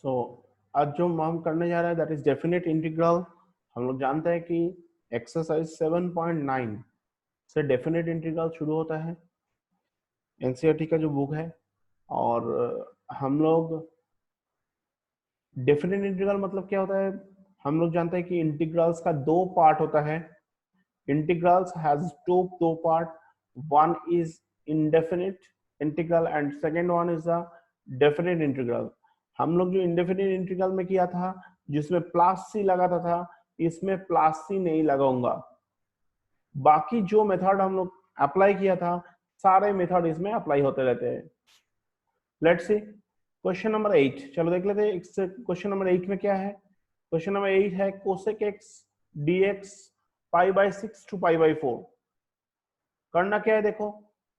सो आज जो हम करने जा रहे हैं दैट इज डेफिनेट इंटीग्रल। हम लोग जानते हैं कि एक्सरसाइज 7.9 से डेफिनेट इंटीग्रल शुरू होता है, एनसीईआरटी का जो बुक है। और हम लोग डेफिनेट इंटीग्रल मतलब क्या होता है, हम लोग जानते हैं कि इंटीग्रल्स का दो पार्ट होता है। इंटीग्रल्स हैज दो part, one is indefinite integral and second one is the definite integral. हम लोग जो इंडेफिनिट इंटीग्रल में किया था जिसमें प्लस सी लगाता था, इसमें प्लस सी नहीं लगाऊंगा। बाकी जो मेथड हम लोग अप्लाई किया था सारे मेथड इसमें अप्लाई होते रहते हैं। लेट्स सी क्वेश्चन नंबर 8, चलो देख लेते हैं क्वेश्चन नंबर 8 में क्या है। क्वेश्चन नंबर 8 है cosec x dx pi by 6 to pi by 4। करना क्या है, देखो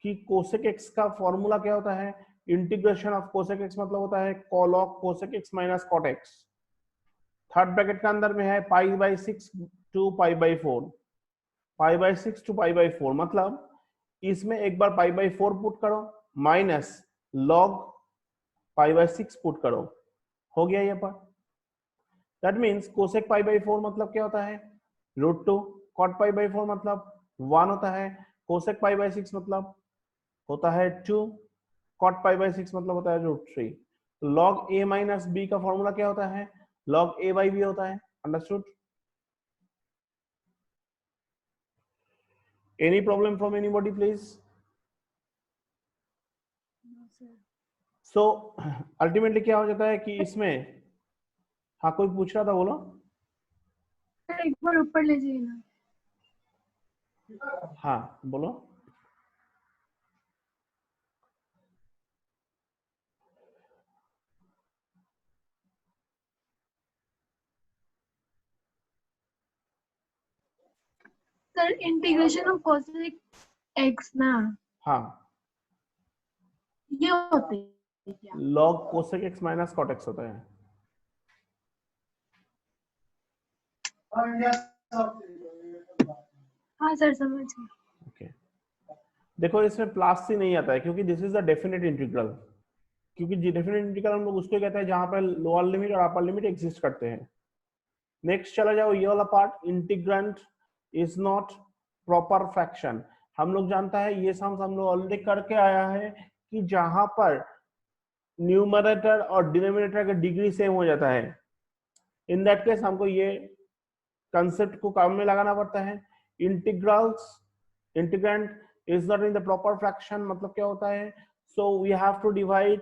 कि कोसेक एक्स का फॉर्मूला क्या होता है, इंटीग्रेशन ऑफ कोसेक एक्स मतलब होता है कॉलॉग cosec x minus cot x. Third bracket का अंदर में है pi by 6 to pi by 4। Pi by 6 to pi by 4 मतलब इसमें एक बार पाई बाई 4 पुट करो minus log pi by 6 put करो, हो गया ये part. That means cosec pi by 4 मतलब क्या होता है √2, कॉट पाई बाई 4 मतलब 1 होता है, कोसेक पाई बाई 6 मतलब होता है 2, कॉट पाई बाई 6 मतलब होता है √3। तो लॉग a माइनस बी का फॉर्मूला क्या होता है, लॉग a बाई बी होता है। Understood? Any problem from anybody please? So ultimately क्या हो जाता है कि इसमें, हाँ कोई पूछ रहा था, बोलो। एक बार ऊपर ले जाइए ना। हाँ बोलो। Sir integration of cosec x ना, हाँ, ये होते हैं क्या? Log cosec x minus cot x होता है। हाँ सर समझ गए। ओके, देखो इसमें प्लस सी नहीं आता है क्योंकि this is the definite integral. क्योंकि डेफिनेट इंटीग्रल हम लोग उसको कहते हैं जहां पर लोअर लिमिट और अपर लिमिट एग्जिस्ट करते हैं। नेक्स्ट चला जाओ, ये वाला part, integrant is not proper fraction. हम लोग जानता है ये सम हम लोग ऑलरेडी करके आया है कि जहां पर न्यूमरेटर और डिनोमिनेटर का डिग्री सेम हो जाता है, इन दैट केस हमको ये कंसेप्ट को काम में लगाना पड़ता है। Integrals integrand is not in the proper fraction मतलब क्या होता है, so we have to divide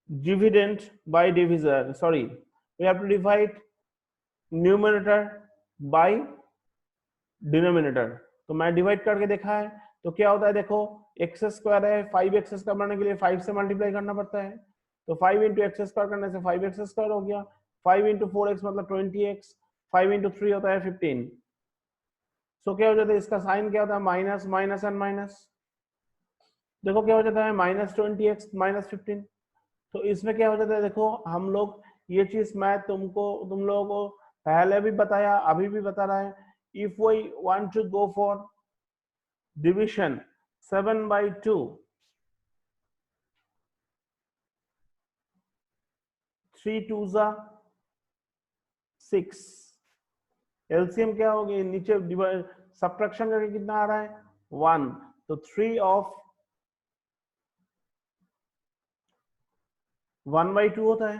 dividend by divisor, sorry, we have to divide numerator by denominator। तो मैं डिवाइड करके देखा है तो क्या होता है, देखो एक्स स्क्वायर है, 5x स्क्वायर बनाने के लिए 5 से मल्टीप्लाई करना पड़ता है। तो 5 इंटू एक्स स्क्वायर करने से 5x स्क्वायर हो गया, 5 इंटू 4x मतलब 20x, 5 इंटू 3 होता है 15। सो क्या हो जाता है, इसका साइन क्या होता है, माइनस माइनस एंड माइनस। देखो क्या हो जाता है, -20x -15। तो इसमें क्या हो जाता है, देखो हम लोग ये चीज मैं तुम लोगों को पहले भी बताया अभी भी बता रहा है। If we want to go for division 7/2, 3 2 6, LCM क्या होगी, नीचे सब्ट्रैक्शन करके कितना आ रहा है 1, तो 3 ऑफ 1/2 होता है।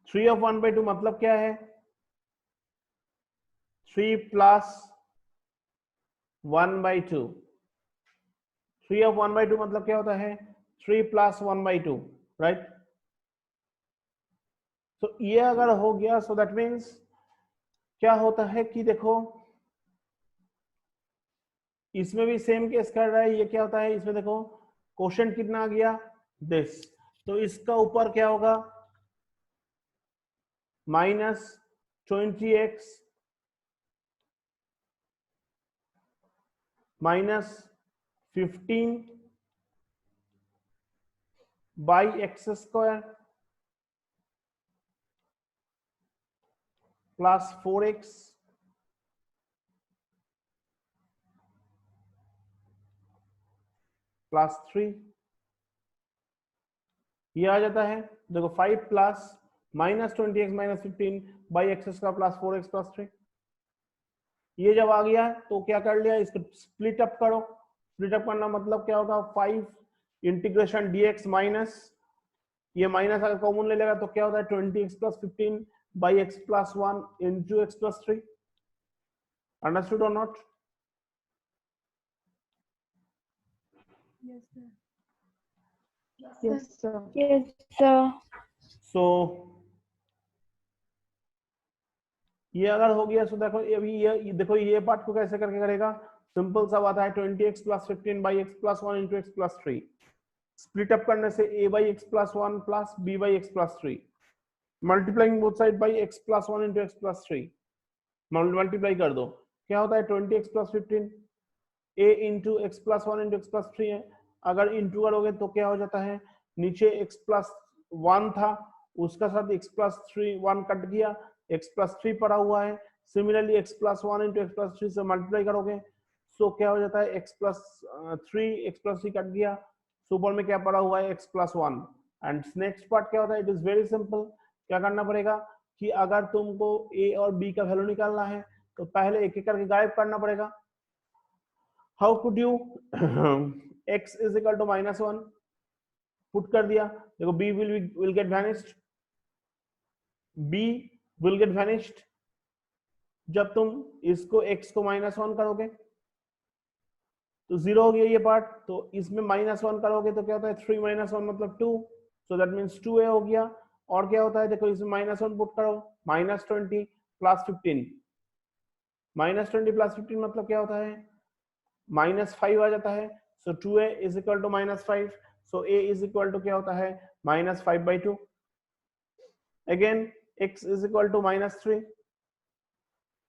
3 ऑफ 1/2 मतलब क्या है, 3 प्लस 1/2। 3 ऑफ 1/2 मतलब क्या होता है, 3 प्लस 1/2, राइट। तो ये अगर हो गया सो दैट मीन्स क्या होता है कि देखो इसमें भी सेम केस कर रहा है। ये क्या होता है, इसमें देखो क्वेश्चन कितना आ गया दिस, तो इसका ऊपर क्या होगा -20x -15 by x square plus 4x plus 3 ये आ जाता है, देखो 5 plus minus 20x minus 15 by x square plus 4x plus 3। ये जब आ गया तो क्या कर लिया, इसको स्प्लिट अप करो। स्प्लिट अप करना मतलब क्या होगा, 5 इंटीग्रेशन dx माइनस, ये माइनस अगर कॉमन ले लेगा तो क्या होता है 20x plus 15 by x plus 1 into x plus 3। Understood और not? Yes, sir. Yes, sir. Yes, sir. So ये अगर हो गया तो देखो अभी ये देखो ये पार्ट को कैसे करके करेगा, सिंपल सा बात है 20x plus 15 by x plus 1 into x plus 3। Split up करने से a by x plus 1 plus b by x plus 3, multiplying both side by x plus 1 into x plus 3, multiply कर दो, क्या होता है 20x plus 15 a into x plus 1 into x plus 3 है। अगर into करोगे तो क्या हो जाता है, नीचे x प्लस 1 था उसका साथ x प्लस 3 1 कट गया, x प्लस 3 पड़ा हुआ है। Similarly x plus 1 into x plus 3 से मल्टीप्लाई करोगे सो क्या हो जाता है x plus 3 x plus 3 cut गया, सुपर में क्या पड़ा हुआ है x plus 1। And next part क्या होता है, इट इज वेरी सिंपल। क्या करना पड़ेगा कि अगर तुमको a और b का वैल्यू निकालना है तो पहले एक एक करके गायब करना पड़ेगा। How could you x is equal to minus 1 put कर दिया, देखो b will get vanished, b will get vanished जब तुम इसको x को माइनस 1 करोगे तो 0 हो गया ये पार्ट। तो इसमें माइनस 1 करोगे तो क्या होता है 3 माइनस 1 मतलब 2, सो दैट मीन्स 2a हो गया। और क्या होता है देखो इसमें माइनस 1 पुट करो, माइनस 20 प्लस 15, माइनस 20 प्लस 15 मतलब क्या होता है माइनस 5 आ जाता है। So 2a is equal to minus 5, so a is equal to क्या होता है minus 5/2। Again x is equal to minus 3,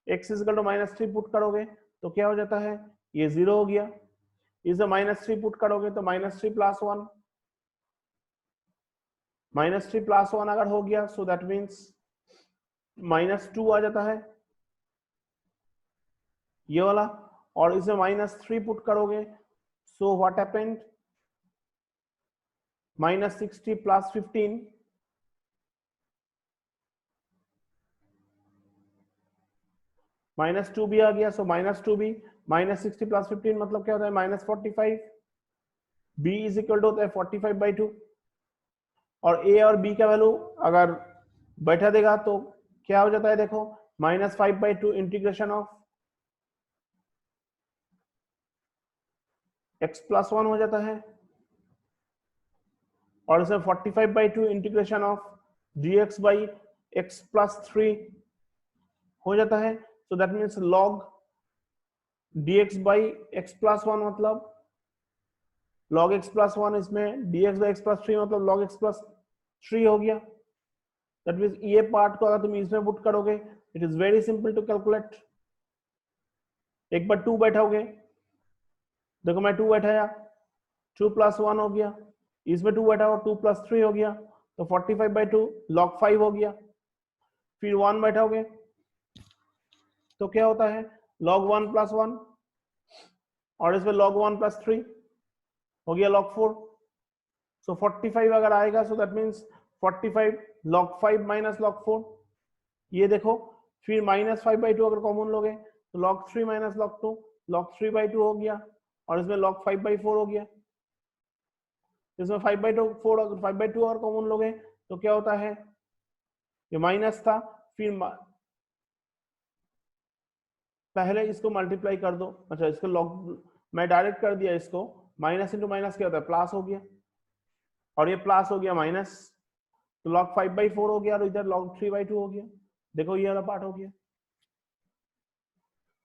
x is equal to minus 3 put करोगे तो क्या हो जाता है ये 0 हो गया। इसे माइनस 3 पुट करोगे तो माइनस 3 प्लस 1, माइनस 3 प्लस 1 अगर हो गया सो दैट मीन्स माइनस 2 आ जाता है ये वाला। और इसे माइनस 3 पुट करोगे so what happened, minus 60 plus 15, minus 2 भी आ गया, सो माइनस 2 भी, माइनस 60 प्लस 15 मतलब क्या होता है minus 45, b is equal to होता है 45/2। और a और b का वैल्यू अगर बैठा देगा तो क्या हो जाता है देखो minus 5/2 integration of x plus 1 हो जाता है, और इसमें 45/2 integration of dx by x plus 3 हो जाता है। So that means log dx by x plus 1 मतलब log x प्लस 1, इसमें dx बाई एक्स प्लस 3 मतलब log x प्लस 3 हो गया। दैट मीन्स ये पार्ट को अगर तुम इसमें पुट करोगे it is very simple to calculate. एक बार 2 बैठाओगे, देखो मैं 2 बैठाया, 2 प्लस 1 हो गया, इसमें 2 बैठाओ 2 प्लस 3 हो गया तो 45/2 log 5 हो गया। फिर 1 बैठाओगे तो क्या होता है log 1 प्लस 1, और इसमें log 1 प्लस 3 हो गया log 4। सो 45 अगर आएगा so that means 45 log 5 minus log 4, ये देखो। फिर माइनस 5/2 अगर कॉमन लोगे तो log 3 माइनस log 2, log 3/2 हो गया, और इसमें log 5/4 हो गया। इसमें 5/4 अगर 5/2 और कॉमन लोगे तो क्या होता है ये माइनस था, फिर पहले इसको मल्टीप्लाई कर दो, अच्छा इसको लॉग मैं डायरेक्ट कर दिया, इसको माइनस इंटू माइनस क्या होता है प्लस हो गया, और ये प्लस हो गया माइनस, तो log 5/4 हो गया और इधर log 3/2 हो गया। देखो ये वाला पार्ट हो गया।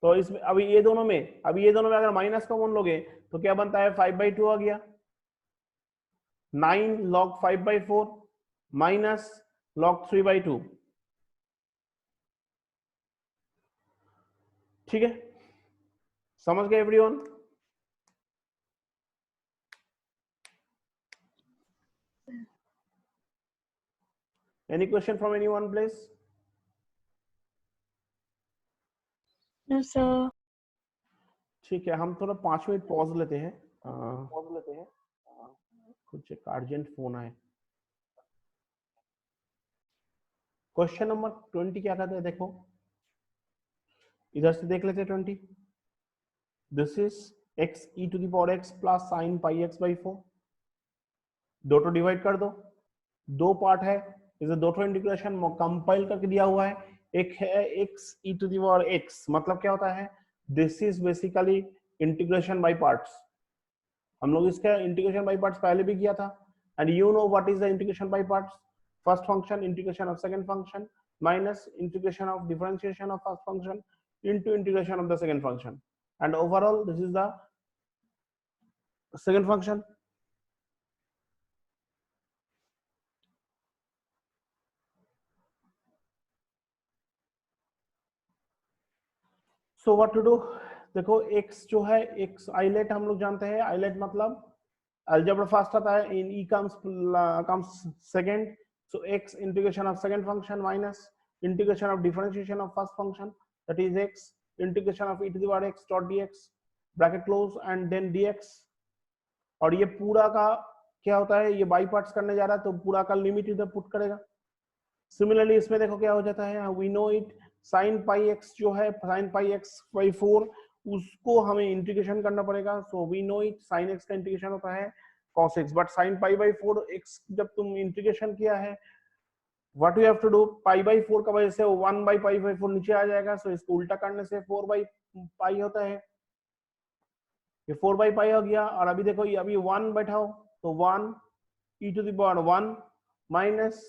तो इसमें अभी ये दोनों में अगर माइनस कॉमन लोगे तो क्या बनता है 5/2 आ गया, 9 log 5/4 माइनस log 3/2। ठीक है, समझ गए everyone? Any question from anyone please? No, sir. ठीक है, हम थोड़ा 5 मिनट पॉज लेते हैं, कुछ एक अर्जेंट फोन आए। क्वेश्चन नंबर 20 क्या कहते हैं, देखो इधर से देख लेते हैं 20। This is x e to the power x plus sine pi x by 4। दो तो डिवाइड कर दो, दो पार्ट है, इसे दो तो इंटीग्रेशन कंपाइल करके दिया हुआ है। एक है x e to the power x, मतलब क्या होता है, this is basically integration by parts. हम लोग इसका इंटीग्रेशन बाय पार्ट्स पहले भी किया था। And you know what is the integration by parts, first function integration of second function minus integration of differentiation of first function into integration of the second function, and overall this is the second function. So what to do, देखो x जो है x islet हम लोग जानते हैं, islet मतलब algebra fast आता है, इन e comes second, so x integration of second function minus integration of differentiation of first function, that is x integration of e to the power x dot dx bracket close and then dx। और ये पूरा का क्या होता है, ये by parts करने जा रहा है तो पूरा का लिमिट इधर पुट करेगा। सिमिलरली इसमें देखो क्या हो जाता है, we know it sine pi x जो है साइन पाई एक्स बाई 4, उसको हमें इंटीग्रेशन करना पड़ेगा। So we know it sine x का इंटीग्रेशन होता है cos x, but sine pi by 4 x जब तुम इंटीग्रेशन किया है, what you have to do, pi by 4 का वजह से 1 बाई पाई बाई 4 नीचे आ जाएगा। सो इसको उल्टा करने से 4 बाई पाई होता है, ये 4 बाई पाई हो गया। और अभी देखो ये अभी 1 बैठाओ तो 1 e to the power 1 minus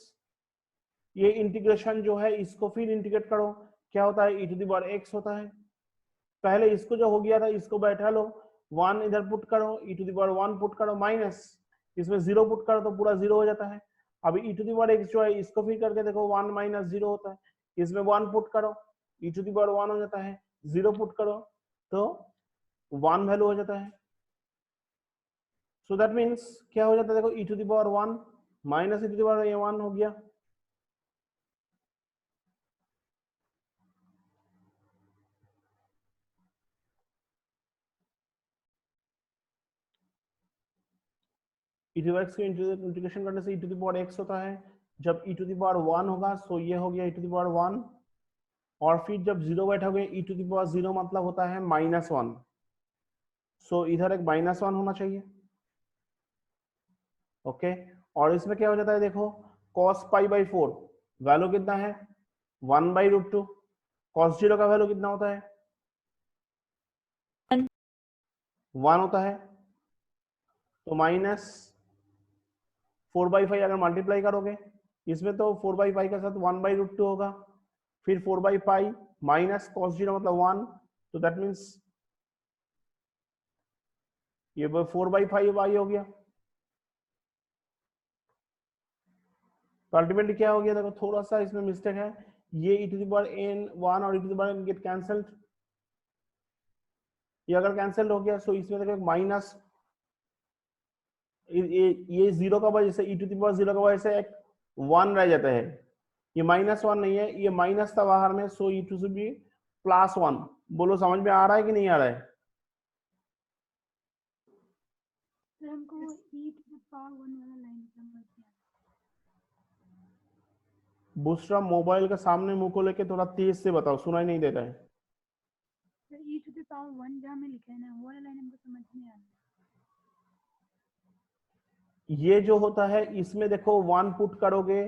ये इंटीग्रेशन जो है इसको फिर इंटीग्रेट करो, क्या होता है e to the power x होता है। पहले इसको जो हो गया था इसको बैठा लो, 1 इधर पुट करो, e to the power 1 put करो माइनस इसमें 0 पुट करो तो पूरा 0 हो जाता है। अभी e to the power x जो है इसको फिर करके देखो 1 माइनस 0 होता है, इसमें 1 पुट करो e टू द पावर 1 हो जाता है, 0 पुट करो तो 1 वैल्यू हो जाता है। सो दैट मीन्स क्या हो जाता है, देखो e to the power 1 minus e to the power 1 हो गया। e टू x को इंटीग्रेशन करने से e to the power x होता है, जब e टू द पावर 1 होगा सो ये हो गया e टू द पावर 1, और फिर जब 0 बैठोगे e टू द पावर 0 मतलब होता है -1, सो इधर एक -1 होना चाहिए। ओके और इसमें क्या हो जाता है, देखो cos पाई बाई 4 वैल्यू कितना है 1/√2, cos 0 का वैल्यू कितना होता है 1 होता है, तो माइनस 4/5 अगर मल्टीप्लाई करोगे इसमें तो 4/5 के साथ 1/√2 होगा, फिर 4/5 माइनस cos 0 मतलब 1, तो दैट मीन्स ये 4/5 y हो गया। तो अल्टीमेटली क्या हो गया, देखो थोड़ा सा इसमें मिस्टेक है, ये e to the power n1 और e to the power n get cancelled, ये अगर कैंसिल हो गया सो इसमें देखो माइनस ये 0 का वजह से e टू द पावर 0 का वजह से एक 1 रह जाता है, ये -1 नहीं है, ये माइनस था बाहर में, सो e टू से भी +1। बोलो समझ में आ रहा है कि नहीं आ रहा है? सर हमको e to the power 1 वाला लाइन समझ में दूसरा मोबाइल के सामने मुंह को लेके थोड़ा तेज से बताओ, सुनाई नहीं देता है। Sir e to the power 1 जहाँ में लिखा है ना वो वाला लाइन हमको समझ में आ रहा है। ये जो होता है इसमें देखो 1 पुट करोगे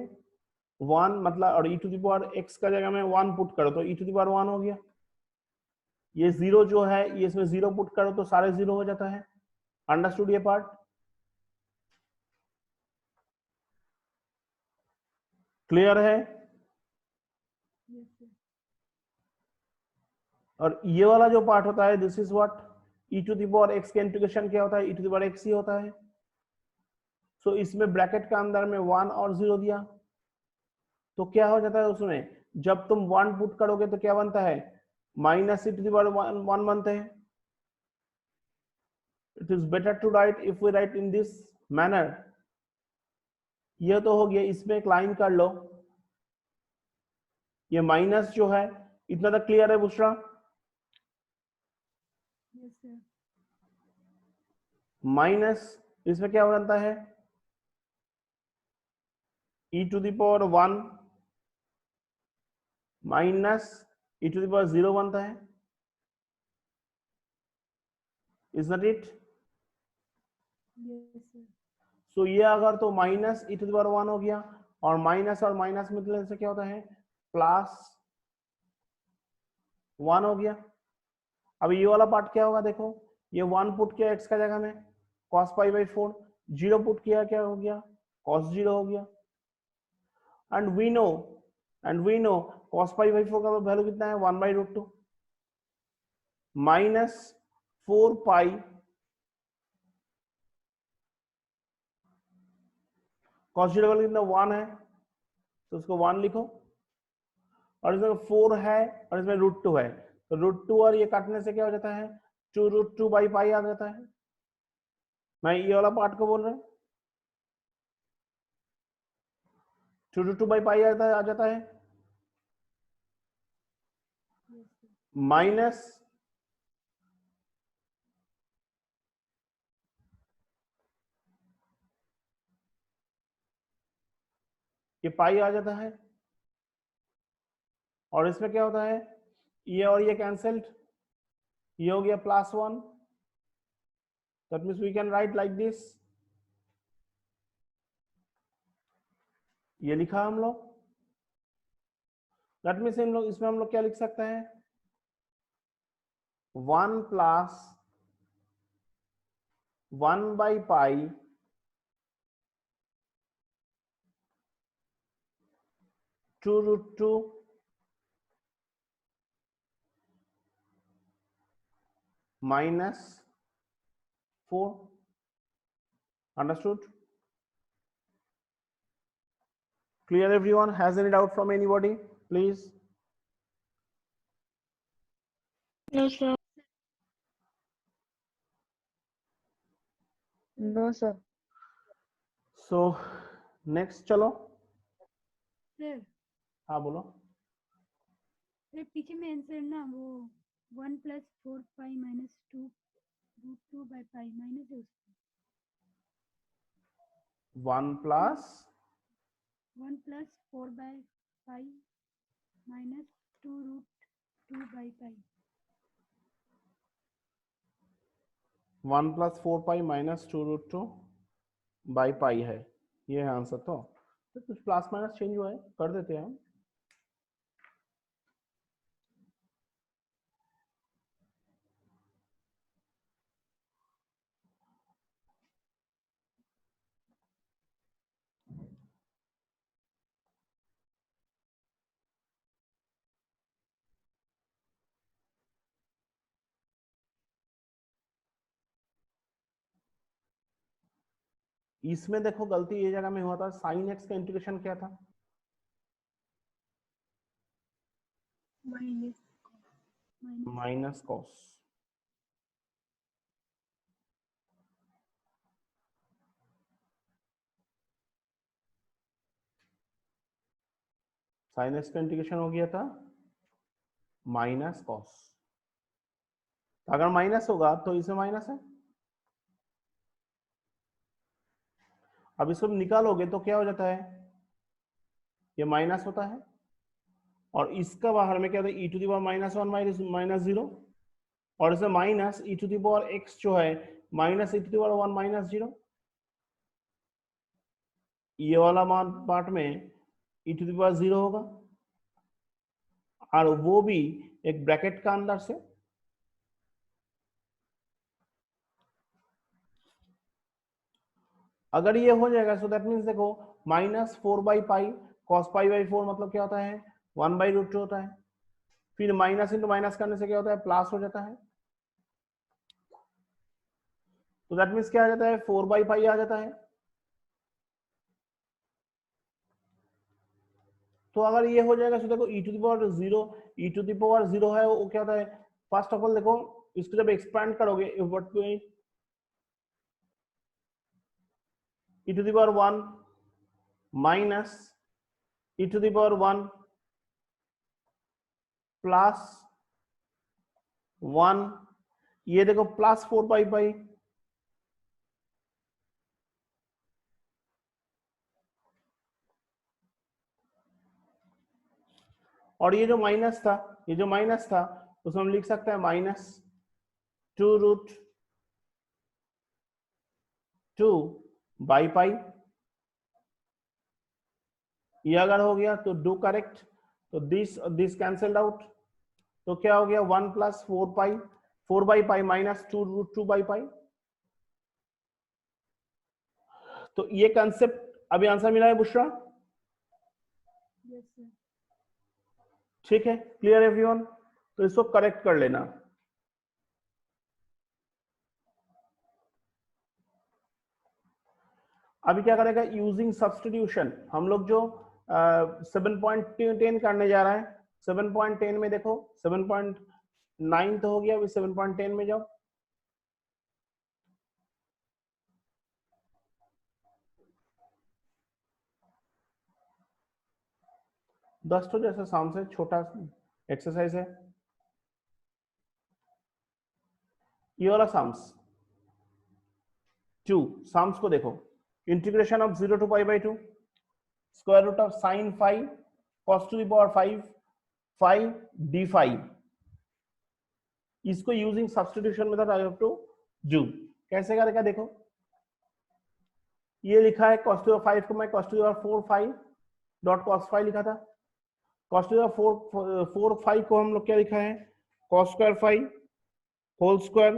1 मतलब, और e to the power x का जगह में 1 पुट करो तो e टू द पावर 1 हो गया। ये 0 जो है ये इसमें 0 पुट करो तो सारे 0 हो जाता है। अंडरस्टूड ये पार्ट? क्लियर है? Yes sir. और ये वाला जो पार्ट होता है this is what e to the power x का इंटीग्रेशन क्या होता है e to the power x ही होता है। सो इसमें ब्रैकेट का अंदर में 1 और 0 दिया तो क्या हो जाता है, उसमें जब तुम 1 पुट करोगे तो क्या बनता है minus e to the power 1 बनते हैं। It is better to write if we write in this manner. ये तो हो गया, इसमें एक लाइन कर लो, ये माइनस जो है इतना तक क्लियर है बुशरा? Yes sir. माइनस इसमें क्या हो जाता है e to the power 1 minus e to the power 0 बनता है, is not it? Yes, sir. So ये अगर तो minus e to the power 1 हो गया, और माइनस और माइनस मिलने से क्या होता है, प्लस 1 हो गया। अब ये वाला पार्ट क्या होगा, देखो ये 1 पुट किया x का जगह में, cos पाई बाई 4, 0 पुट किया, क्या हो गया, cos 0 हो गया। And we know cos pi by 4 का वैल्यू कितना है, 1 by root 2 minus 4 pi cos 0 का वैल्यू कितना 1 है, तो उसको 1 लिखो, और इसमें 4 है और इसमें रूट 2 है, तो रूट 2 और ये काटने से क्या हो जाता है, 2 रूट 2 बाई पाई आ जाता है। मैं ये वाला पार्ट को बोल रहा हूँ, 2 रूट 2 बाई पाई आ जाता है, Yes, sir. माइनस ये पाई आ जाता है, और इसमें क्या होता है, ये और ये कैंसल्ड, ये हो गया +1, that means we can write like this, ये लिखा हम लोग। दैट मींस हम लोग इसमें हम लोग क्या लिख सकते हैं, 1 plus 1 by pi two root 2 minus 4. Understood? Clear everyone? Has any doubt from anybody? Please. No, sir. No, sir. So next चलो, Sir, हाँ बोलो। सर पीछे में आंसर ना वो 1 plus 4 pi minus 2 root 2 by pi minus है उसको 1 plus 1 plus 4 by pi minus 2 root 2 by pi 1 plus 4 pi minus 2 root 2 by pi है, ये है आंसर। तो कुछ प्लस माइनस चेंज हुआ है, कर देते हैं हम। इसमें देखो गलती ये जगह में हुआ था, साइन एक्स का इंटीग्रेशन क्या था, minus minus cos. Sign x का इंटीग्रेशन हो गया था माइनस कॉस, अगर माइनस होगा तो इसमें माइनस है। अब इसको निकालोगे तो क्या हो जाता है, ये माइनस होता है, और इसका बाहर में क्या होता है, e to the power -1 minus 0, और इसमें minus e to the power x जो है minus e to the power 1 minus 0, ये वाला मान पार्ट में e टू दी पावर 0 होगा, और वो भी एक ब्रैकेट का अंदर से। अगर ये हो जाएगा सो दैट मीन्स देखो -4 by pi cos pi by 4 मतलब क्या होता है, 1 बाई रूट 2 होता है, फिर माइनस इंटू माइनस करने से क्या होता है, प्लस हो जाता है, तो दैट मीन्स क्या आ जाता है, 4 बाई पाई आ जाता है। तो अगर ये हो जाएगा तो देखो e to the power 0, e to the power 0 है वो क्या होता है, फर्स्ट ऑफ ऑल देखो इसको जब एक्सपैंड करोगे e to the power 1 minus e to the power 1 plus 1, ये देखो प्लस 4 पाई पाई, और ये जो माइनस था, ये जो माइनस था उसमें हम लिख सकते हैं -2√2 बाई पाई। ये अगर हो गया तो डू करेक्ट, तो दिस कैंसल्ड आउट, तो क्या हो गया 1 + 4 पाई, 4 बाई पाई -2√2 बाई पाई। तो ये कंसेप्ट अभी आंसर मिला है बुशरा? Yes sir. ठीक है, क्लियर एवरीवन? तो इसको करेक्ट कर लेना। अभी क्या करेगा, यूजिंग सब्स्टिट्यूशन हम लोग जो 7.10 करने जा रहा है। 7.10 में देखो 7.9 तो हो गया, अभी 7.10 में जाओ। दस तो जैसा शाम से छोटा एक्सरसाइज है ये वाला साम्स 2 साम्स को देखो, integration of 0 to π/2 square root of sine five cos to the power 5 d five. इसको using substitution method I have to do. कैसे करेगा देखो, ये लिखा है cos टू द 5 को मैं cos to the 4 5 dot cos 5 लिखा था। cos टू द 4 5 को हम लोग क्या लिखा है, cos square 5 whole square,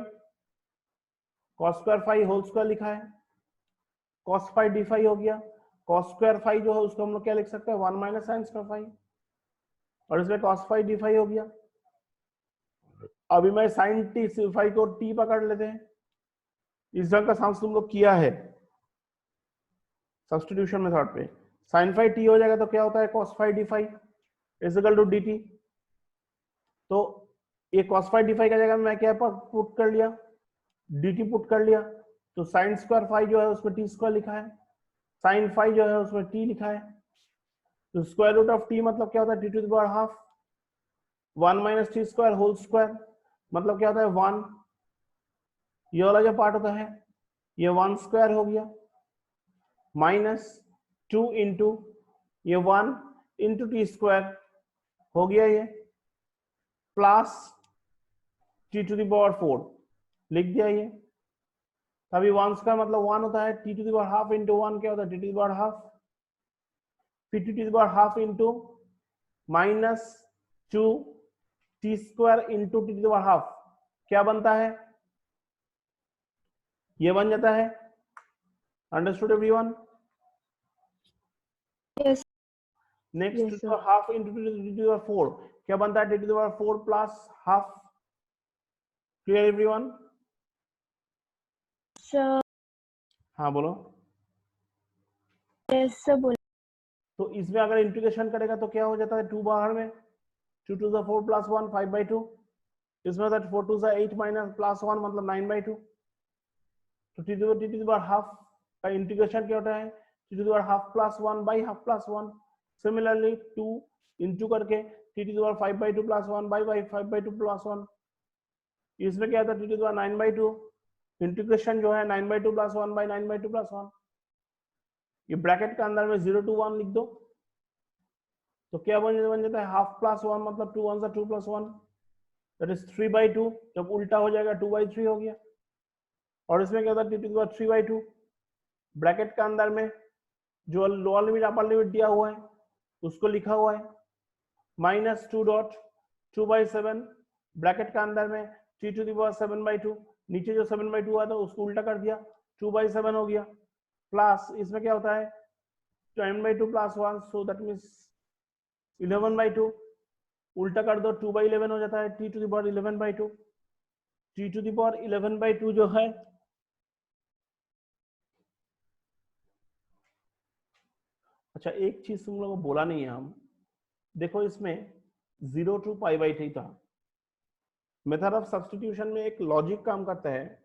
cos square 5 whole square लिखा है, cos 5 d 5 हो गया। cos स्क्वायर 5 जो है उसको हम लोग क्या लिख सकते हैं 1 - sin स्क्वायर 5, और इसमें cos 5 d 5 हो गया। अभी मैं sin t 5 को t पकड़ लेते हैं। इस ढंग का साम्स तुम लोग किया है सब्स्टिट्यूशन मेथड पे। sin 5 t हो जाएगा तो क्या होता है cos 5 d 5 is equal to dt। तो ये cos 5 d 5 का जगह मैं क्या पुट कर लिया, dt पुट कर लिया। तो sin स्क्वायर 5 जो है उसमें t स्क्वायर लिखा है, sin 5 जो है उसमें t लिखा है। तो स्क्वायर रूट ऑफ t मतलब क्या होता है t to the power half, 1 - t square whole square मतलब क्या होता है 1। ये वाला जो पार्ट होता है ये 1 स्क्वायर हो गया, -2 इंटू ये 1 इंटू टी स्क्वायर हो गया, ये plus t to the power 4 लिख दिया ये। तभी 1 स्क्वायर मतलब 1 होता है, t to the power half into 1 क्या होता है t to the power half, फिर t to the power half into -2 t square into t to the power half क्या बनता है, ये बन जाता है। Understood everyone? Yes. Next Yes, to sir. The half into t to the power 4 क्या बनता है t to the power 4 plus half. Clear everyone? Sir. हाँ बोलो। Yes, sir. बोल। तो इसमें अगर इंटीग्रेशन करेगा तो क्या हो जाता है 2 बाहर में, 2 to the 4 + 1 5/2। इसमें होता है 4 to the 8 minus +1 मतलब 9/2। तो t to the power half का इंटीग्रेशन क्या होता है t to the power half plus 1 by half plus 1। Similarly 2 into करके t to the power 5/2 + 1 by 5/2 + 1। इसमें क्या होता है t to the power 9/2, integration जो है 9/2 + 1 बाई 9/2 + 1। ये ब्रैकेट के अंदर में 0 to 1 लिख दो, तो क्या बन जाता है हाफ प्लस 1 मतलब 2 1 2 + 1 दैट इज 3/2। जब उल्टा हो जाएगा 2/3 हो गया। और इसमें क्या होता है t to the power 3/2 bracket के अंदर में जो लोअर लिमिट अपर लिमिट दिया हुआ है उसको लिखा हुआ है -2.2/7 ब्रैकेट के अंदर में t to the power 7/2, नीचे जो 7/2 हुआ था उसको उल्टा कर दिया 2/7 हो गया। प्लस इसमें क्या होता है 10/2 + 1 सो दैट मीन्स 11/2 उल्टा कर दो 2/11 हो जाता है t to the power 11/2। t to the power 11/2 जो है अच्छा एक चीज तुम लोगों को बोला नहीं है हम, देखो इसमें 0 to π/3 था। मेथड ऑफ सब्स्टिट्यूशन में एक लॉजिक काम करता है,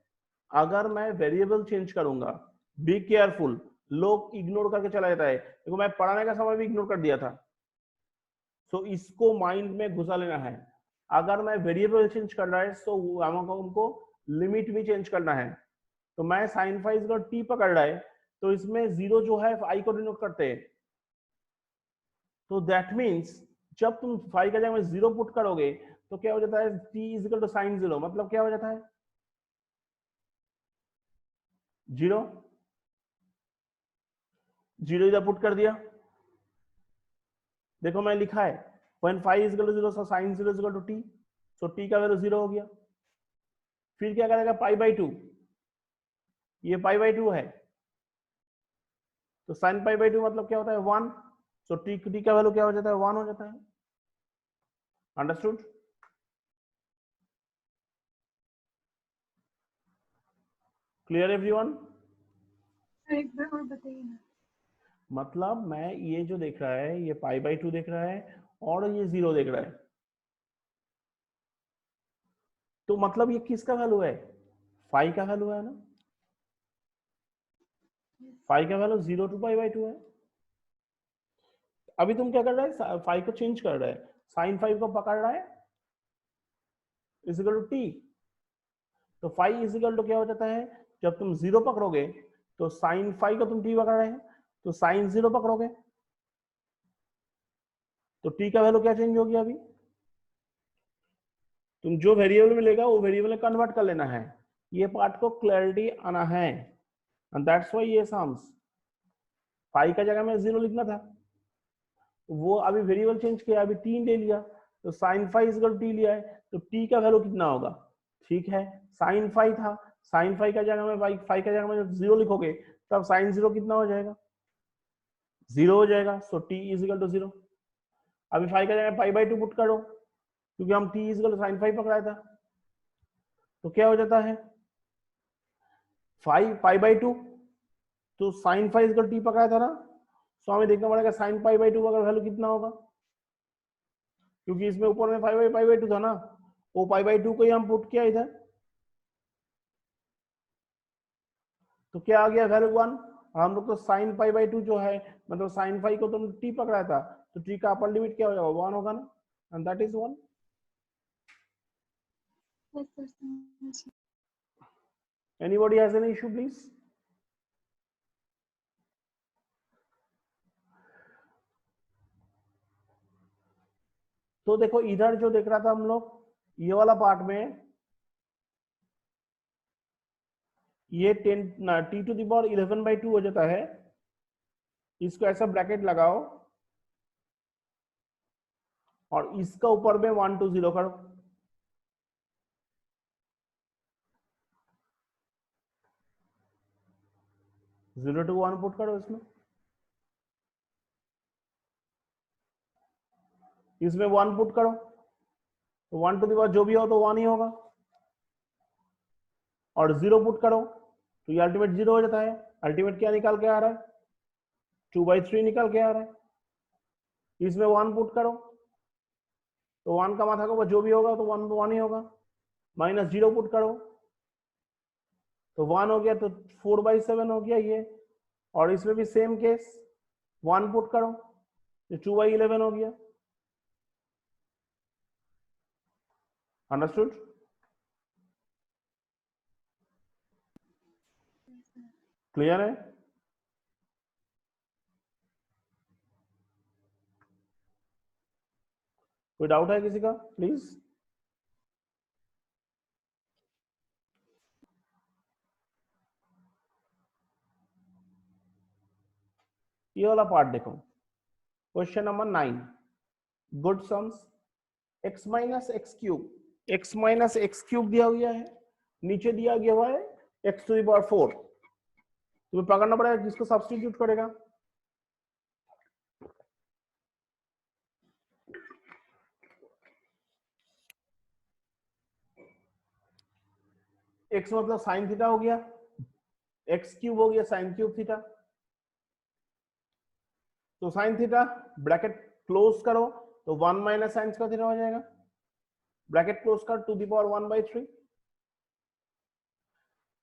अगर मैं वेरिएबल चेंज करूंगा, बी केयरफुल, लोग इग्नोर करके चला जाता है। देखो मैं पढ़ाने का समय भी इग्नोर कर दिया था, तो इसको माइंड में घुसा लेना है। अगर मैं वेरिएबल चेंज कर रहा है तो हमको लिमिट भी चेंज करना है। तो मैं sin फाइव का t पकड़ रहा है तो इसमें 0 जो है i को डिनोट करते हैं। तो दैट मीन्स जब तुम फाइव का जगह में 0 पुट करोगे तो क्या हो जाता है, t is equal to sine 0, मतलब क्या हो जाता है 0, 0 इधर पुट कर दिया। देखो मैं लिखा है when phi is equal to 0 so sin 0 is equal to t, so t का वैल्यू 0 हो गया। फिर क्या करेगा पाई बाई 2, ये पाई बाई 2 है तो sin पाई बाई 2 मतलब क्या होता है 1, सो t का वैल्यू क्या हो जाता है 1 हो जाता है। अंडरस्टूड? Clear everyone? एक बार और बताइए ना। मतलब मैं ये जो देख रहा है ये पाई बाई 2 देख रहा है और ये 0 देख रहा है, तो मतलब ये किसका वैल्यू है, फाई का वैल्यू है ना। फाई का वैल्यू 0 टू पाई बाई 2 है। अभी तुम क्या कर रहा है, फाई को चेंज कर रहा है, साइन 5 को पकड़ रहा है इज इक्वल टू टी, तो फाई इज इक्वल टू क्या हो जाता है, जब तुम 0 पकड़ोगे तो साइन 5 को तुम टी पकड़ रहे हैं तो साइन 0 पकड़ोगे तो टी का वैल्यू क्या चेंज होगी, अभी तुम जो वेरिएबल में लेगा वो वेरिएबल में कन्वर्ट कर लेना है। ये पार्ट को क्लैरिटी आना है, एंड दैट्स व्हाई ये सम्स फाई का जगह में 0 लिखना था, वो अभी वेरिएबल चेंज किया, अभी टी ले लिया तो sine 5 is equal to t लिया है तो टी का वैल्यू कितना होगा, ठीक है साइन 5 था, साइन 5 का जगह में फाइव का जगह में जब 0 लिखोगे तब साइन 0 कितना हो जाएगा 0 हो जाएगा, so T is equal to 0। अभी 5 का जगह पाई बाई 2 पुट करो क्योंकि हम t is equal to sine 5 पकड़ाया था, तो क्या हो जाता है 5 पाई बाई 2, तो sine 5 is equal to t पकड़ाया था ना, सो हमें देखना पड़ेगा साइन पाई बाई 2 का वैल्यू कितना होगा, क्योंकि इसमें ऊपर में पाई बाई 2 था ना, वो पाई बाई 2 को ही हम पुट किया इधर, तो क्या आ गया वैल्यू 1। हम लोग तो साइन पाई बाई 2 जो है मतलब साइन 5 को तुम टी पकड़ा था तो टी का अपर लिमिट क्या हो जाएगा 1 होगा ना, and that is 1। Anybody has any issue please? तो देखो इधर जो देख रहा था हम लोग ये वाला पार्ट में ये 10 t to the power 11 by 2 हो जाता है, इसको ऐसा ब्रैकेट लगाओ और इसका ऊपर में 1 to 0 करो, जीरो टू 1 पुट करो इसमें 1 पुट करो तो 1 टू द पावर जो भी हो तो 1 ही होगा, और 0 पुट करो तो ये अल्टीमेट 0 हो जाता है। अल्टीमेट क्या निकाल के आ रहा है 2/3 निकाल के आ रहा है। इसमें 1 पुट करो तो 1 का माथा को जो भी होगा तो 1 ही होगा, माइनस 0 पुट करो तो 1 हो गया तो 4/7 हो गया ये, और इसमें भी सेम केस 1 पुट करो तो 2/11 हो गया। अंडरस्टूड? क्लियर है? कोई डाउट है किसी का प्लीज? ये वाला पार्ट देखो, question number 9, good sums x minus x cube दिया हुआ है, नीचे दिया गया हुआ है x टू द पावर 4, तुम्हें पकड़ना पड़ेगा जिसको सब्स्टिट्यूट करेगा। x मतलब साइन थीटा हो गया, x क्यूब हो गया साइन क्यूब थीटा, तो साइन थीटा ब्रैकेट क्लोज करो तो 1 माइनस साइन का थीटा हो जाएगा, ब्रैकेट क्लोज कर टू द पावर 1/3,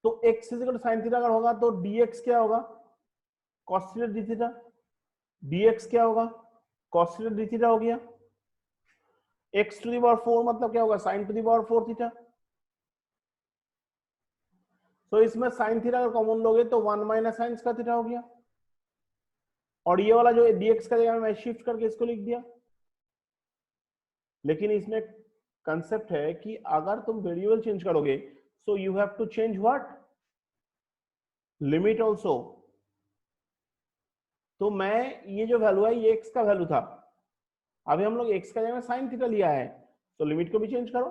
तो x is equal to sine theta अगर होगा तो dx क्या होगा cos theta d theta, dx क्या होगा cos थीटा d थीटा हो गया, x टू द पावर 4 मतलब क्या होगा sign to the power 4 theta, तो इसमें साइन थीटा अगर कॉमन लोगे तो 1 माइनस साइन का थीटा हो गया, और ये वाला जो dx का जगह मैं शिफ्ट करके इसको लिख दिया, लेकिन इसमें कंसेप्ट है कि अगर तुम वेरिएबल चेंज करोगे so you have to change what, limit also. तो मैं ये जो वैल्यू है ये x का वैल्यू था, अभी हम लोग x का जगह साइन थीटा लिया है, तो लिमिट को भी चेंज करो।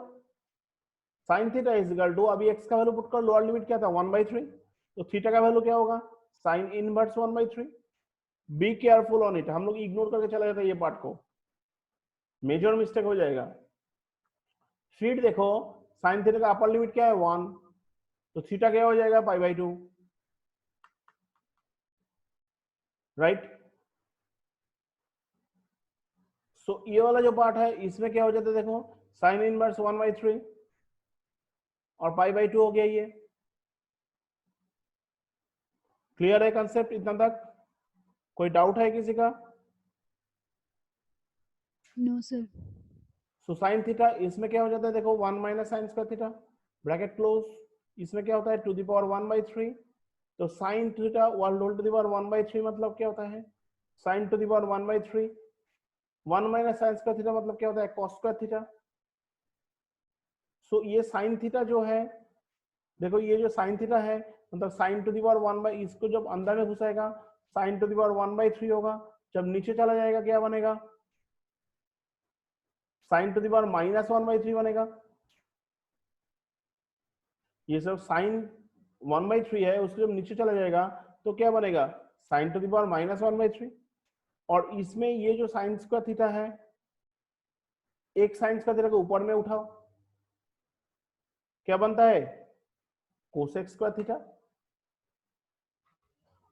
Sine theta is equal to, अभी x का वैल्यू पुट करो, लोअर लिमिट क्या था 1/3, तो थीटा का वैल्यू क्या होगा sine inverse 1/3। Be careful on it, हम लोग इग्नोर करके चला जाता है ये पार्ट को, मेजर मिस्टेक हो जाएगा। फिर देखो साइन थीटा का अपर लिमिट क्या है 1, तो थीटा क्या हो जाएगा π/2, राइट। सो ये वाला जो पार्ट है इसमें क्या हो जाता है देखो, साइन इनवर्स 1/3 और π/2 हो गया ये। क्लियर है कंसेप्ट इतना तक? कोई डाउट है किसी का? No sir. So sine theta इसमें क्या हो जाता है देखो 1 minus sine square theta, bracket close, इसमें क्या होता है टू द पावर 1/3, तो sine theta whole to the power 1/3 मतलब क्या होता है sine to the power 1/3, 1 minus sine square theta मतलब क्या होता है कॉस स्क्वायर थीटा। सो ये साइन थीटा जो है देखो, ये जो साइन थीटा है मतलब साइन टू द पावर 1 इसको जब अंदर में घुसाएगा साइन टू द पावर 1/3 होगा, जब नीचे चला जाएगा क्या बनेगा साइन टू द पावर -1/3 बनेगा। ये सब साइन 1/3 है, उसको जब नीचे चला जाएगा तो क्या बनेगा साइन टू द पावर -1/3। और इसमें ये जो साइन स्क्वायर थीटा है, एक साइन स्क्वायर थीटा को ऊपर में उठाओ, क्या बनता है कोसेक स्क्वायर थीटा,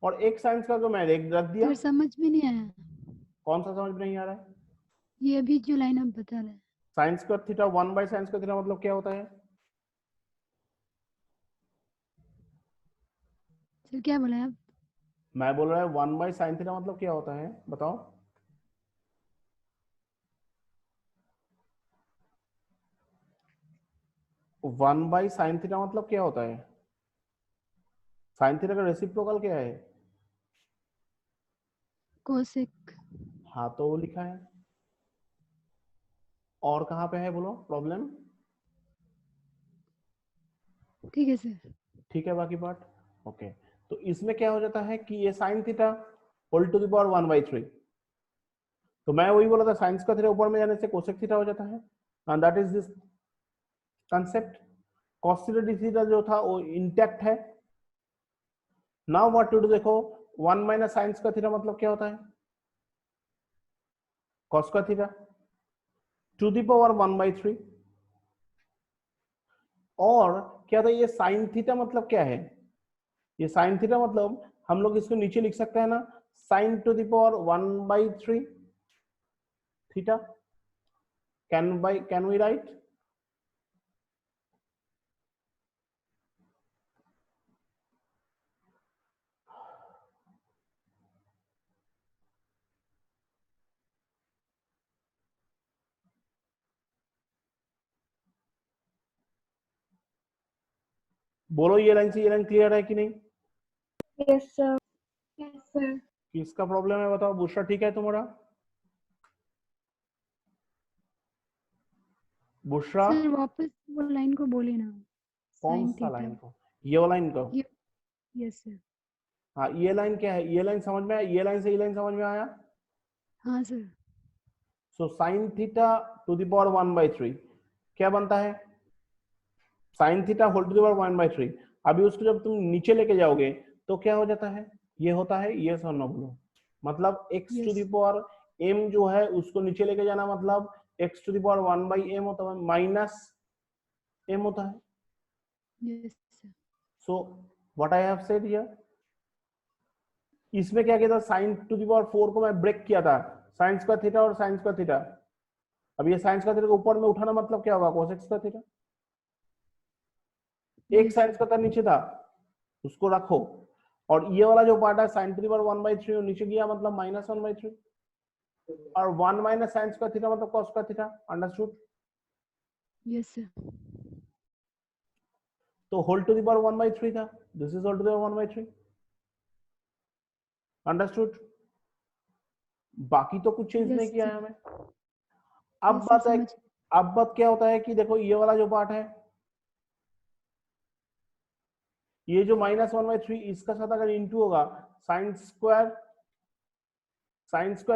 और एक साइन स्क्वायर को मैं रख दिया। सर समझ में नहीं आया। कौन सा समझ में नहीं आ रहा है? ये अभी जो लाइन आप बता रहे हैं। Sign square theta 1/sin square theta मतलब क्या होता है? सर क्या बोला आप? मैं बोल रहा है 1/sin थीटा मतलब क्या होता है बताओ। वन बाई साइन थीटा मतलब क्या होता है? साइन थीटा का रेसिप्रोकल क्या है? कोसेक। हाँ तो वो लिखा है, और कहाँ पे है बोलो प्रॉब्लम? ठीक है सर। ठीक है बाकी पार्ट ओके। तो इसमें क्या हो जाता है कि ये sine theta whole to the power 1/3, तो मैं वही बोला था साइन स्क्वायर थीटा ऊपर में जाने से कोसेक थीटा हो जाता है, and that is this concept. Cos theta d theta जो था वो इंटैक्ट है। नाउ व्हाट टू डू, देखो 1 माइनस साइन स्क्वायर थीटा मतलब क्या होता है cos square theta to the power 1/3, और क्या था ये साइन थीटा मतलब क्या है, ये साइन थीटा मतलब हम लोग इसको नीचे लिख सकते हैं ना sine to the power 1/3 theta, can we write? बोलो ये लाइन से ये लाइन क्लियर है कि नहीं? Yes, sir. Yes, sir. किसका प्रॉब्लम है बताओ? बुशरा ठीक है तुम्हारा? बुशरा सर वापस वो लाइन को बोले ना। कौन साइन सा थीटा। लाइन को? ये वाला लाइन को? Yes sir. हाँ ये लाइन क्या है, ये लाइन समझ में आया, ये लाइन से ये लाइन समझ में आया। हाँ sir. So sine theta to the power 1/3 क्या बनता है sine theta whole to the power 1/3। अभी उसको जब तुम नीचे लेके जाओगे तो क्या हो जाता है, ये होता है ये सर ना बोलो, मतलब x to the power m जो है उसको नीचे लेके जाना मतलब x to the power 1/m होता है माइनस m होता है। Yes sir. So what I have said here, इसमें क्या किया था साइन टू द पावर 4 को मैं ब्रेक किया था, साइन स्क्वायर थीटा और साइन स्क्वायर थीटा। अब ये साइन स्क्वायर थीटा को ऊपर में उठाना मतलब क्या होगा कोसेक स्क्वायर थीटा। एक साइन स्क्वायर थीटा नीचे था उसको रखो, और ये वाला जो पार्ट है साइन टू द पावर 1/3 नीचे गया मतलब -1/3, और 1 माइनस साइन स्क्वायर थीटा मतलब cos square theta. Understood? Yes sir. तो होल टू द पावर 1/3 था, this is whole to the power 1/3। Understood? बाकी तो कुछ चेंज नहीं किया है हमें। अब Yes, बात sir, है समझ। अब बात क्या होता है कि देखो ये वाला जो पार्ट है, ये जो -1/3 इसका साथ अगर इंटू होगा sine square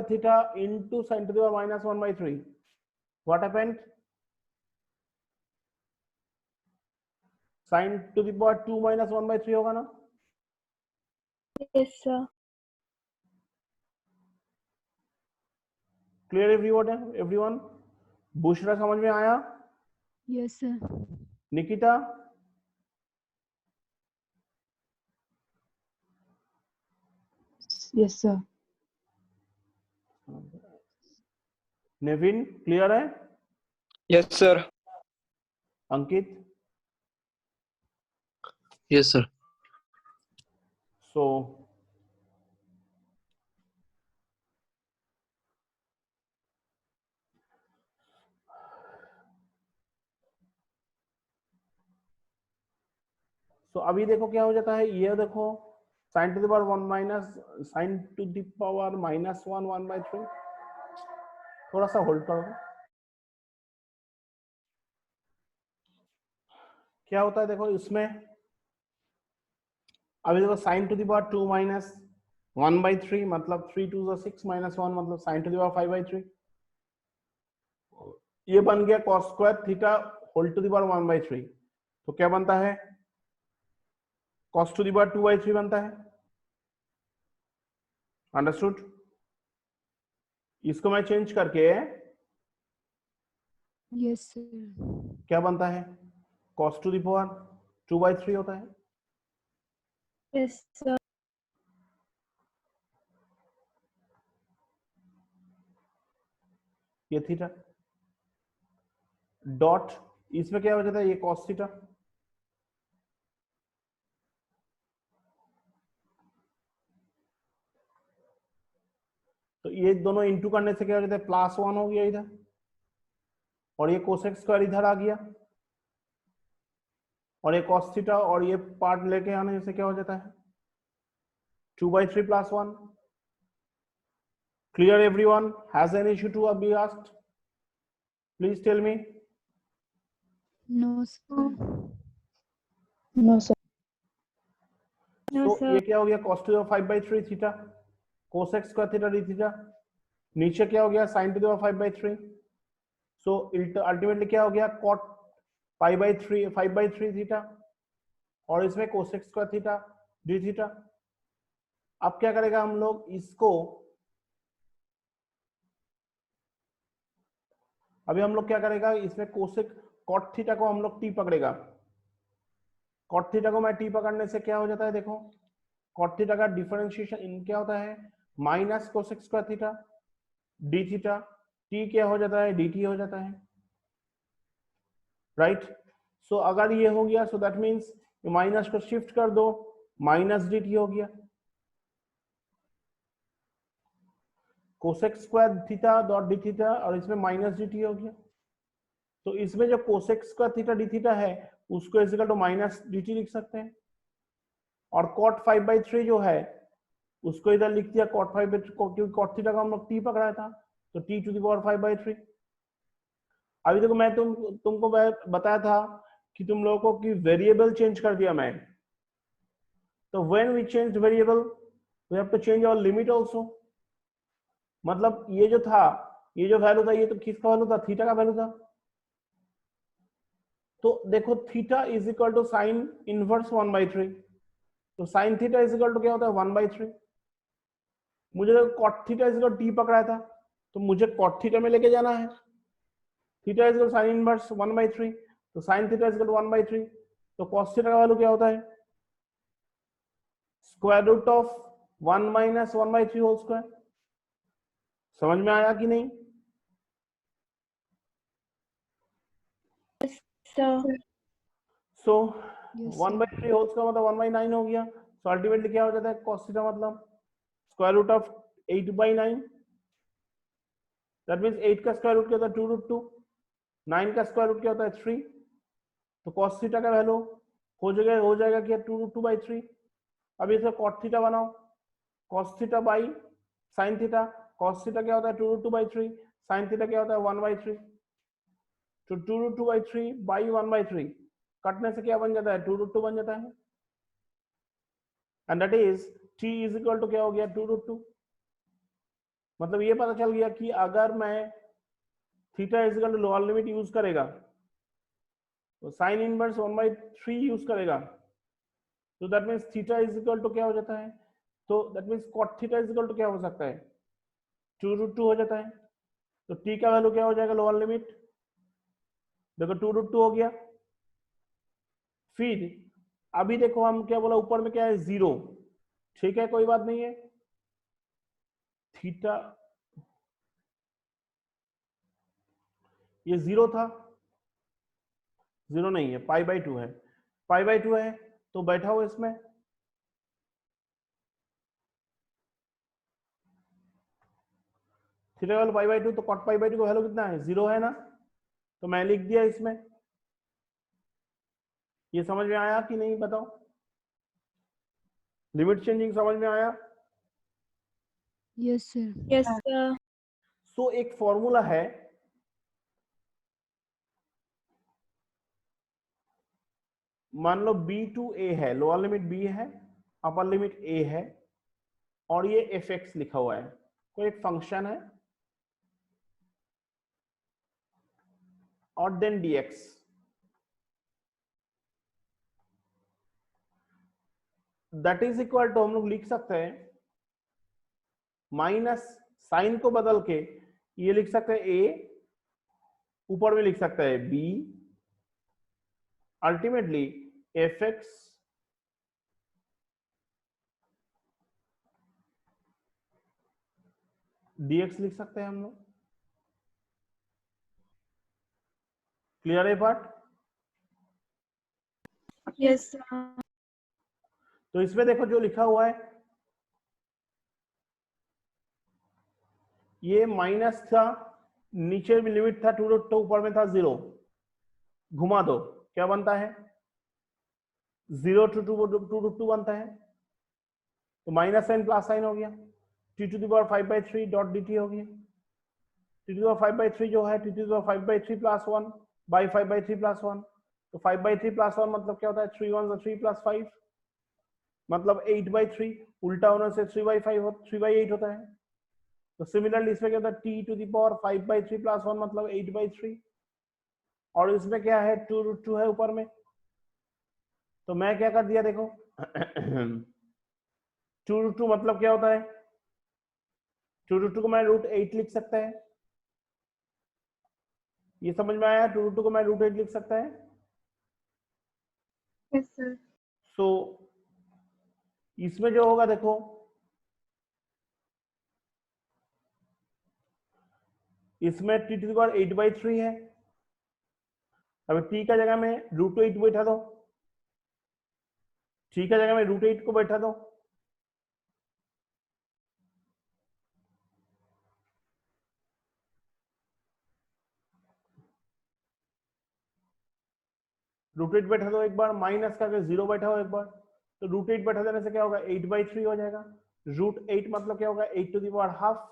theta into sine to the power -1/3, what happened? Sine to the power 2 -1/3 होगा ना? Yes, sir. Clear everyone? Bushra समझ में आया? Yes sir. Nikita? Yes sir. Nevin clear है? Yes sir. Ankit? Yes sir. So अभी देखो क्या हो जाता है, ये देखो sine to the power 1 minus sine to the power -1 1/3। थोड़ा सा होल्ड करो। क्या होता है देखो इसमें, अभी देखो sine to the power 2 minus 1/3 मतलब 3 2 6 -1 मतलब साइन टू द पावर 5/3। ये बन गया cos square theta whole to the power 1/3। तो क्या बनता है? cos टू द पावर 2/3 बनता है। अंडरस्टूड? इसको मैं चेंज करके यस सर। क्या बनता है? cos टू द पावर 2/3 होता है। Yes, sir. ये थीटा डॉट इसमें क्या हो जाता है? ये cos थीटा। तो ये दोनों इंटू करने से क्या हो जाता है? +1 हो गया इधर, और ये cosec स्क्वायर इधर आ गया, और ये cos थीटा और ये पार्ट लेके आने से क्या हो जाता है? 2/3 +1। Clear everyone? Has any issue to be asked? Please tell me. No sir. No sir. No, तो sir. ये क्या हो गया? cos to the power 5/3 theta cosec square theta d theta. नीचे क्या हो गया? sin to the power 5/3। So ultimately क्या हो गया? cot 5/3 थीटा, और इसमें cosec square theta d theta. अब क्या करेगा हम लोग इसको, अभी हम लोग क्या करेगा इसमें cosec cot थीटा को हम लोग t पकड़ेगा। cot थीटा को मैं t पकड़ने से क्या हो जाता है? देखो cot थीटा का डिफरेंशिएशन इन क्या होता है? Minus cosec square theta d theta. t क्या हो जाता है? dt हो जाता है, राइट? सो अगर ये हो गया, सो दैट मीन्स माइनस को शिफ्ट कर दो, माइनस dt हो गया। Cosec square theta dot D theta, और इसमें माइनस dt हो गया। तो इसमें जो cosec square theta d theta है उसको इक्वल टू माइनस dt लिख सकते हैं, और cot 5/3 जो है उसको इधर लिख दिया cot 5/3, क्योंकि cot थीटा का हम लोग t पकड़ा था, तो t टू द पावर 5/3। अभी देखो मैं तुमको बताया था कि तुम लोगों को कि वेरिएबल चेंज कर दिया मैं। तो when we change variable we have to change our limit also. मतलब ये जो था, ये जो वैल्यू था, ये तो किसका वैल्यू था? थीटा का वैल्यू था। तो देखो theta is equal to sine inverse 1/3। तो sine theta is equal to क्या होता है? 1/3। मुझे cot theta is equal t पकड़ा था, तो मुझे cot थीटा में लेके जाना है। Theta is equal sign inverse 1/3, तो साइन थीटा इज इक्वल 1/3। तो cos थीटा का वैल्यू क्या होता है? Square root of 1 minus 1/3 whole square. समझ में आया कि नहीं? Sir. So yes 1/3 whole square मतलब 1/9 हो गया। सो अल्टीमेटली क्या हो जाता है? cos थीटा मतलब square root of 8/9। That means 8 का स्क्वायर रूट क्या होता है? 2√2। 9 का स्क्वायर रूट क्या होता है? 3। तो cos थीटा का वैल्यू हो जाएगा क्या? 2√2/3। अब इसे cot थीटा बनाओ, cos theta by sin theta. cos theta क्या होता है? 2√2/3। sin थीटा क्या होता है? 1/3। तो 2√2/3 बाई 1/3 कटने से क्या बन जाता है, 2√2 बन जाता है, and that is t is equal to क्या हो गया, 2√2। मतलब ये पता चल गया कि अगर मैं theta is equal to lower limit use करेगा तो साइन इनवर्स 1/3 यूज करेगा, तो that means theta is equal to क्या हो जाता है, तो that means cot theta is equal to क्या हो सकता है, 2√2 हो जाता है। तो t का वैल्यू क्या हो जाएगा, लोअर लिमिट, देखो 2√2 हो गया। फिर अभी देखो हम क्या बोला, ऊपर में क्या है, 0, ठीक है कोई बात नहीं है, थीटा ये 0 था, 0 नहीं है, π/2 है, π/2 है तो बैठा हो इसमें, थीटा वाला π/2 तो cot π/2 का वैल्यू कितना है, 0 है ना, तो मैं लिख दिया इसमें। ये समझ में आया कि नहीं बताओ, लिमिट चेंजिंग समझ में आया। Yes sir. Yes, sir. सो एक फॉर्मूला है, मान लो b टू a है, लोअर लिमिट b है, अपर लिमिट a है, और ये fx लिखा हुआ है, कोई एक फंक्शन है, और then dx। That is equal to हम लोग लिख सकते हैं माइनस साइन को बदल के ये लिख सकते हैं a, ऊपर में लिख सकते हैं b, अल्टीमेटली fx dx लिख सकते हैं हम लोग। क्लियर है पार्ट। Yes, sir. तो इसमें देखो जो लिखा हुआ है, ये माइनस था, नीचे भी लिमिट था 2√2, ऊपर में था 0, घुमा दो क्या बनता है, 0 to 2√2 बनता है, तो माइनस साइन प्लस साइन हो गया, t⁵ डॉट dt हो गया, t⁵ जो है t⁵ प्लस 1 बाई 5/3 प्लस 1, तो 5/3 प्लस 1 मतलब क्या होता है, 3 1 3 प्लस 5 मतलब 8/3, उल्टा होने से 3/8 होता है। तो सिमिलरली इसमें क्या होता है, t⁵ प्लस 1 मतलब 8/3, और इसमें क्या है 2√2 है ऊपर में, तो मैं क्या कर दिया देखो 2√2 मतलब क्या होता है, 2√2 को मैं √8 लिख सकता है, ये समझ में आया, 2√2 को मैं √8 लिख सकता है। Yes, sir. सो इसमें जो होगा देखो, इसमें t⁵ है, अब t का जगह में √8 बैठा दो, t का जगह में √8 को बैठा दो, √8 बैठा दो एक बार, माइनस करके 0 बैठा हो एक बार, तो √8 बैठा देने से क्या होगा, 8/3 हो जाएगा। √8 मतलब क्या होगा, 8⁻½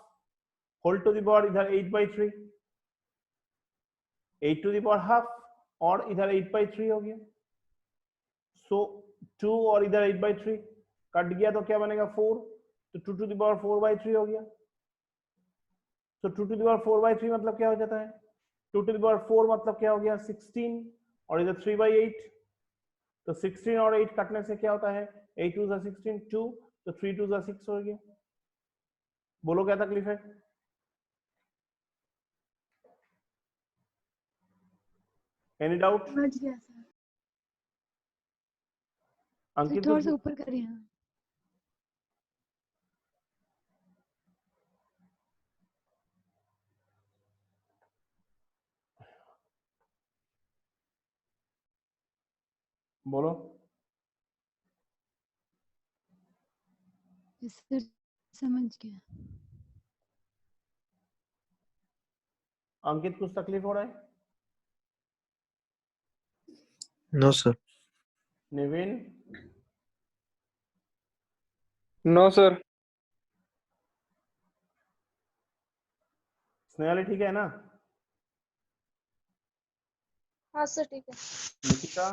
होल टू द पावर इधर 8/3, 8⁻½ और इधर 8/3 हो गया, सो 2 और इधर 8/3 कट गया तो क्या बनेगा 4, तो 2⁴/3 हो गया। तो 2⁴/3 मतलब क्या हो जाता है, 2⁴ मतलब क्या हो गया 16, और इधर 3/8, तो 16 और 8 कटने से क्या होता है, 8 2 16 2, तो 3 2 6 हो गया। बोलो क्या तकलीफ है, एनी डाउट। समझ गया सर। अंकित थोड़ा कुछ सा ऊपर करिए। हाँ। बोलो। यस सर, समझ गया। अंकित कुछ तकलीफ हो रहा है, No, sir. Nivin, No, sir. Snehal ठीक है ना, हाँ सर ठीक है। Nikita,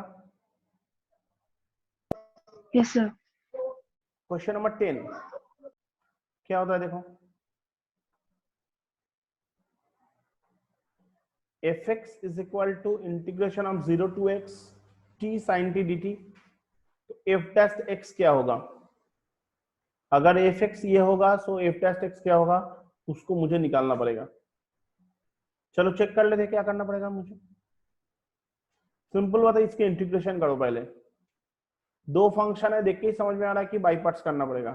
Yes, sir. Question number 10 क्या होता है देखो, fx is equal to integration of 0 to x t sin t dt। तो f टेस्ट x क्या होगा? अगर fx ये होगा तो f टेस्ट x क्या होगा, उसको मुझे निकालना पड़ेगा। चलो चेक कर लेते क्या करना पड़ेगा मुझे। सिंपल बात है, इसके इंटीग्रेशन करो पहले। दो फंक्शन है, देख के ही समझ में आ रहा है कि बाई पार्ट्स करना पड़ेगा,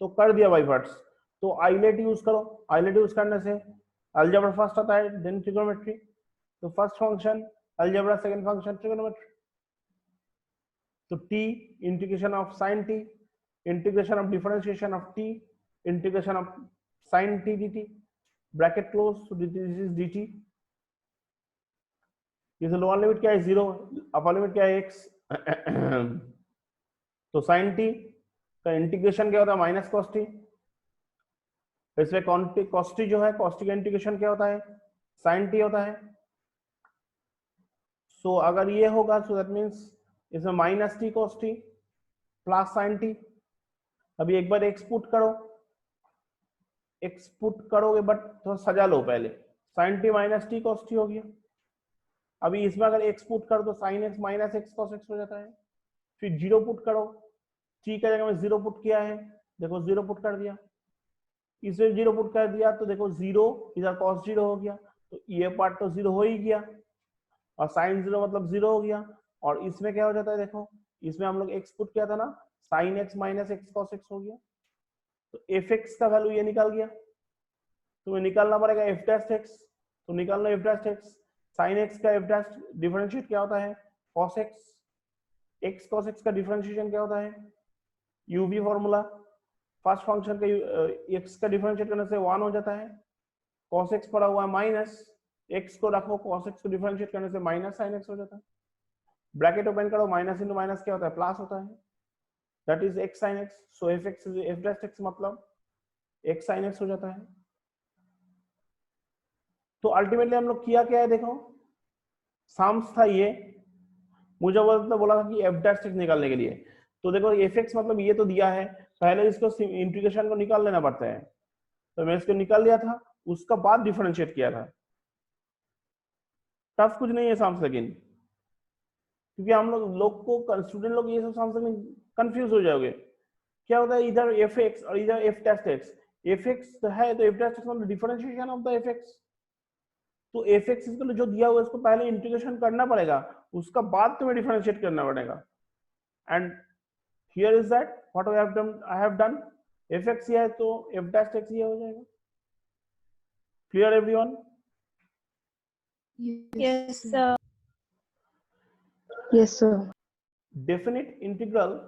तो कर दिया बाई पार्ट्स। तो आइलेट यूज करो, आइलेट यूज करने से अलजेब्रा फर्स्ट आता है, देन ट्रिग्नोमेट्री। तो first function algebra, second function trigonometry. तो t integration of sin t, integration of differentiation of t, integration of sin t dt, bracket close, तो this is dt। ये lower limit क्या है 0, upper limit क्या है x। तो sin t का integration क्या होता है माइनस cos t। इसमें cos t जो है, cos t का इंटीग्रेशन क्या होता है sin t होता है। सो अगर ये होगा सो दैट मींस इसमें minus t cos t plus sin t। अभी एक बार x पुट करो, x पुट करोगे बट थोड़ा सजा लो पहले, sin t minus t cos t हो गया। अभी इसमें अगर x पुट कर दो sin x minus x cos x हो जाता है। फिर 0 पुट करो, t का जगह में 0 पुट किया है, देखो 0 पुट कर दिया, इसे 0 पुट कर दिया तो देखो 0 इधर cos 0 हो गया, तो ये पार्ट तो 0 हो ही गया, और sin 0 मतलब 0 हो गया। और इसमें क्या हो जाता है देखो, इसमें हम लोग x पुट किया था ना, sin x minus x cos x हो गया। तो fx का वैल्यू ये निकल गया, तुम्हें निकालना पड़ेगा f डैश x। तो निकालना f dash x, sin x का f डैश डिफरेंशिएट क्या होता है cos x, x cos x का डिफरेंशिएशन क्या होता है uv फॉर्मूला। फर्स्ट फंक्शन का x का डिफरेंशिएट करने से 1 हो जाता है, cos x पड़ा हुआ है माइनस, x को रखो cos x को डिफरेंशिएट करने से माइनस sin x हो जाता है। ब्रैकेट ओपन करो, माइनस इंटू माइनस क्या होता है प्लस होता है, that is x sin x। So fx is f dash x मतलब x sin x हो जाता है। तो अल्टीमेटली हम लोग किया क्या है देखो, सम्स था ये, मुझे बोला था कि f डैश x निकालने के लिए। तो देखो fx मतलब ये तो दिया है, पहले इसको इंटीग्रेशन को निकाल लेना पड़ता है, तो मैं इसको निकाल लिया था, उसका बाद डिफरेंशिएट किया था। टफ कुछ नहीं है सम्स, लेकिन क्योंकि हम लोग को स्टूडेंट लोग ये सब सम्स में कंफ्यूज हो जाओगे, क्या होता है इधर fx और इधर f टेस्ट x, fx है तो f टेस्ट x मतलब डिफरेंशिएशन ऑफ द fx। तो fx इसको जो दिया हुआ है इसको पहले इंटीग्रेशन करना पड़ेगा, उसका बाद तुम्हें डिफरेंशिएट करना पड़ेगा। And here is that what I have done, fx ये है तो f डैश x ये हो जाएगा। Clear everyone? Yes sir. Yes, sir. Definite integral